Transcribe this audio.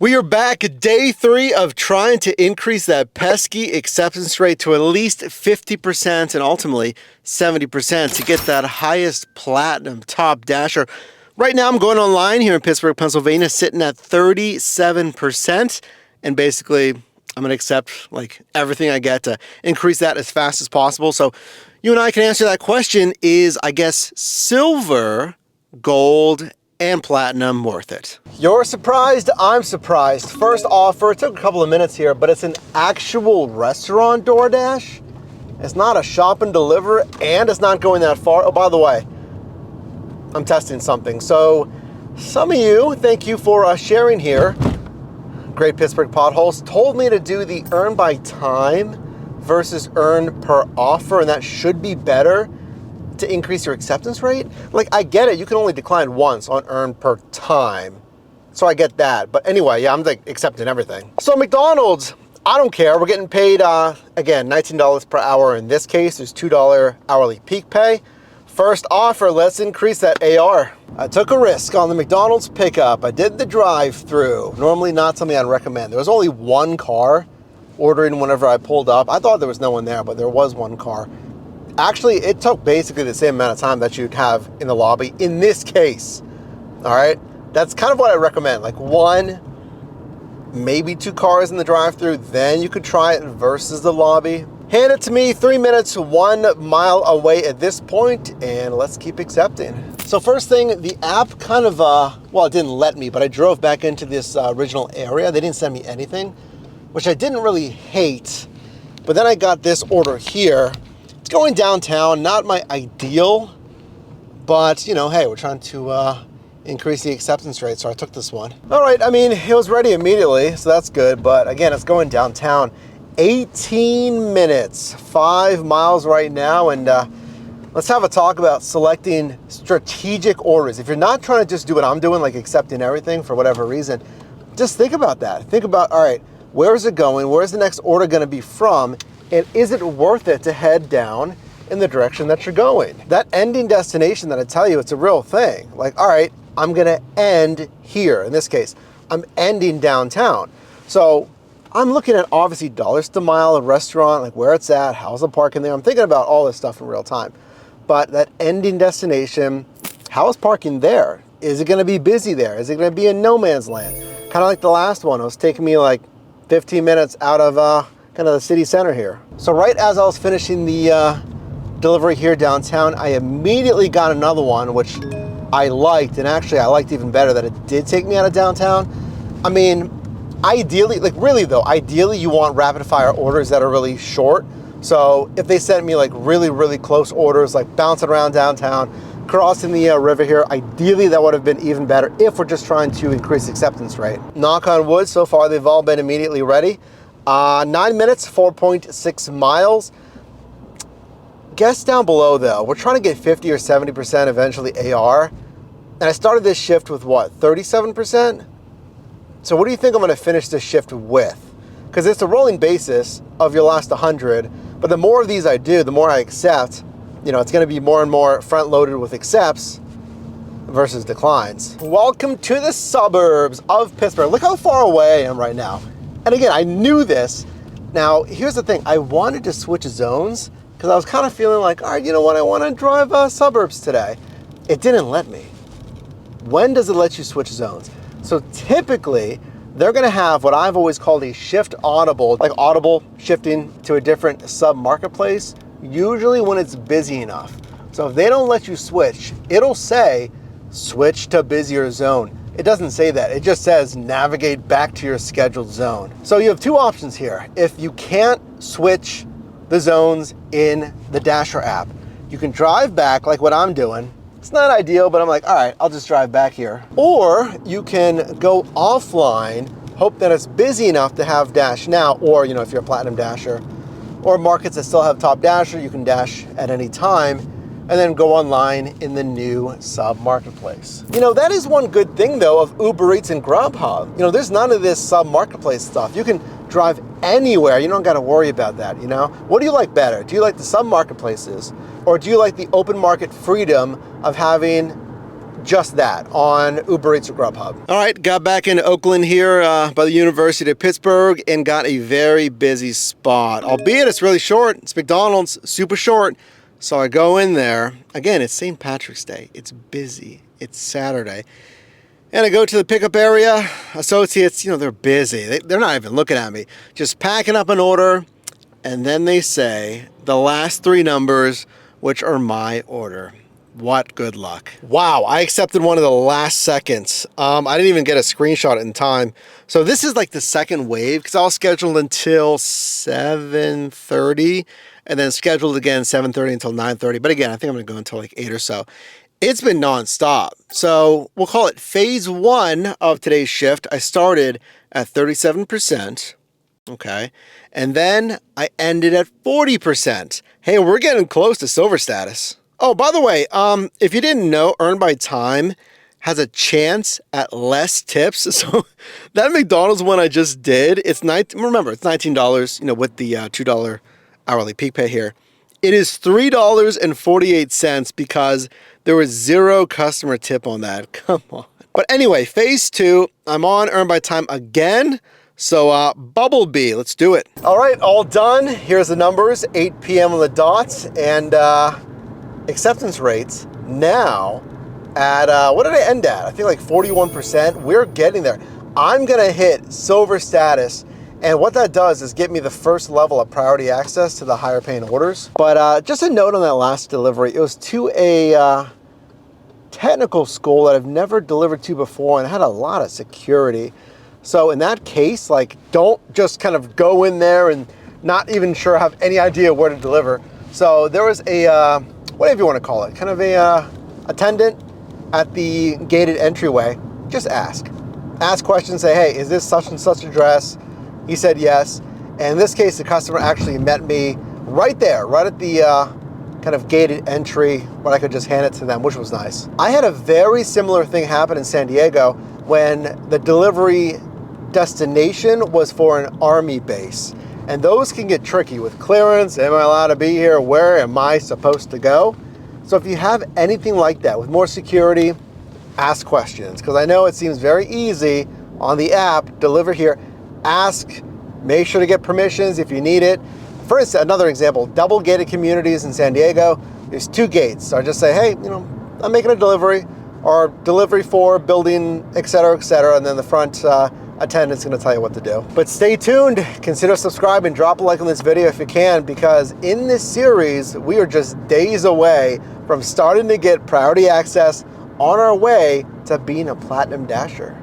We are back at day 3 of trying to increase that pesky acceptance rate to at least 50% and ultimately 70% to get that highest platinum top dasher. Right now I'm going online here in Pittsburgh, Pennsylvania, sitting at 37%, and basically I'm going to accept like everything I get to increase that as fast as possible. So you and I can answer that question: is, I guess, silver, gold, and platinum worth it? You're surprised, I'm surprised. First offer, it took a couple of minutes here, but it's an actual restaurant DoorDash. It's not a shop and deliver, and it's not going that far. Oh, by the way, I'm testing something. So some of you, thank you for sharing here. Great Pittsburgh Potholes told me to do the earn by time versus earn per offer, and that should be better to increase your acceptance rate. Like, I get it, you can only decline once on earn per time, so I get that. But anyway, yeah, I'm like accepting everything. So McDonald's, I don't care. We're getting paid, again, $19 per hour in this case. There's $2 hourly peak pay. First offer, let's increase that AR. I took a risk on the McDonald's pickup. I did the drive-through. Normally not something I'd recommend. There was only one car ordering whenever I pulled up. I thought there was no one there, but there was one car. Actually, it took basically the same amount of time that you'd have in the lobby in this case. All right, that's kind of what I recommend. Like 1, maybe 2 cars in the drive-thru, then you could try it versus the lobby. Hand it to me, 3 minutes, 1 mile away at this point, and let's keep accepting. So first thing, the app kind of, well, it didn't let me, but I drove back into this original area. They didn't send me anything, which I didn't really hate. But then I got this order here. Going downtown, not my ideal, but you know, hey, we're trying to increase the acceptance rate, so I took this one. All right, I mean, it was ready immediately, so that's good, but again, it's going downtown. 18 minutes, 5 miles right now, and let's have a talk about selecting strategic orders. If you're not trying to just do what I'm doing, like accepting everything for whatever reason, just think about that. Think about, all right, where is it going? Where's the next order gonna be from? And is it worth it to head down in the direction that you're going? That ending destination that I tell you, it's a real thing. Like, all right, I'm gonna end here. In this case, I'm ending downtown. So I'm looking at obviously dollars to mile, a restaurant, like where it's at, how's the parking there? I'm thinking about all this stuff in real time. But that ending destination, how is parking there? Is it gonna be busy there? Is it gonna be in no man's land? Kind of like the last one, it was taking me like 15 minutes out of kind of the city center here. So right as I was finishing the delivery here downtown, I immediately got another one, which I liked, and actually I liked even better that it did take me out of downtown. I mean, ideally, like really though, ideally you want rapid fire orders that are really short. So if they sent me like really, really close orders, like bouncing around downtown, crossing the river here, ideally that would have been even better if we're just trying to increase acceptance rate. Knock on wood, so far they've all been immediately ready. 9 minutes, 4.6 miles. Guess down below though, we're trying to get 50 or 70% eventually AR. And I started this shift with what, 37%? So what do you think I'm gonna finish this shift with? Because it's a rolling basis of your last 100, but the more of these I do, the more I accept, you know, it's gonna be more and more front loaded with accepts versus declines. Welcome to the suburbs of Pittsburgh. Look how far away I am right now. And again, I knew this. Now, here's the thing. I wanted to switch zones because I was kind of feeling like, all right, you know what? I want to drive suburbs today. It didn't let me. When does it let you switch zones? So typically, they're going to have what I've always called a shift audible, like audible shifting to a different sub-marketplace, usually when it's busy enough. So if they don't let you switch, it'll say, switch to busier zone. It doesn't say that. It just says navigate back to your scheduled zone. So you have 2 options here. If you can't switch the zones in the Dasher app, you can drive back like what I'm doing. It's not ideal, but I'm like, all right, I'll just drive back here. Or you can go offline, hope that it's busy enough to have Dash Now, or you know, if you're a Platinum Dasher, or markets that still have Top Dasher, you can dash at any time, and then go online in the new sub marketplace. You know, that is one good thing though of Uber Eats and Grubhub. You know, there's none of this sub marketplace stuff. You can drive anywhere. You don't got to worry about that, you know? What do you like better? Do you like the sub marketplaces, or do you like the open market freedom of having just that on Uber Eats or Grubhub. All right, got back in Oakland here by the University of Pittsburgh and got a very busy spot. Albeit it's really short. It's McDonald's, super short. So I go in there. Again, it's St. Patrick's Day. It's busy. It's Saturday. And I go to the pickup area. Associates, they're busy. They're not even looking at me. Just packing up an order. And then they say the last 3 numbers, which are my order. What good luck. Wow, I accepted one of the last seconds. I didn't even get a screenshot in time. So this is like the second wave because I was scheduled until 7:30 and then scheduled again 7:30 until 9:30. But again, I think I'm gonna go until like 8 or so. It's been nonstop. So we'll call it phase 1 of today's shift. I started at 37%. Okay. And then I ended at 40%. Hey, we're getting close to silver status. Oh, by the way, if you didn't know, Earn by Time has a chance at less tips. So that McDonald's one I just did, remember, it's $19, with the $2 hourly peak pay here. It is $3.48 because there was 0 customer tip on that. Come on. But anyway, phase 2, I'm on Earn by Time again. So Bubble Bee, let's do it. All right, all done. Here's the numbers, 8 p.m. on the dot. And acceptance rates now at, what did I end at? I think like 41%. We're getting there. I'm gonna hit silver status. And what that does is get me the first level of priority access to the higher paying orders. But just a note on that last delivery, it was to a technical school that I've never delivered to before and had a lot of security. So in that case, like, don't just kind of go in there and not even sure have any idea where to deliver. So there was a, whatever you want to call it, kind of a attendant at the gated entryway. Just ask questions, say, hey, is this such and such address? He said yes. And in this case, the customer actually met me right there, right at the kind of gated entry when I could just hand it to them, which was nice. I had a very similar thing happen in San Diego when the delivery destination was for an army base. And those can get tricky with clearance. Am I allowed to be here? Where am I supposed to go? So if you have anything like that with more security, ask questions. Because I know it seems very easy on the app, deliver here, ask, make sure to get permissions if you need it. For instance, another example, double gated communities in San Diego, there's 2 gates. So I just say, hey, I'm making a delivery or delivery for building, et cetera, and then the front attendant's gonna tell you what to do. But stay tuned, consider subscribing, drop a like on this video if you can, because in this series, we are just days away from starting to get priority access on our way to being a Platinum Dasher.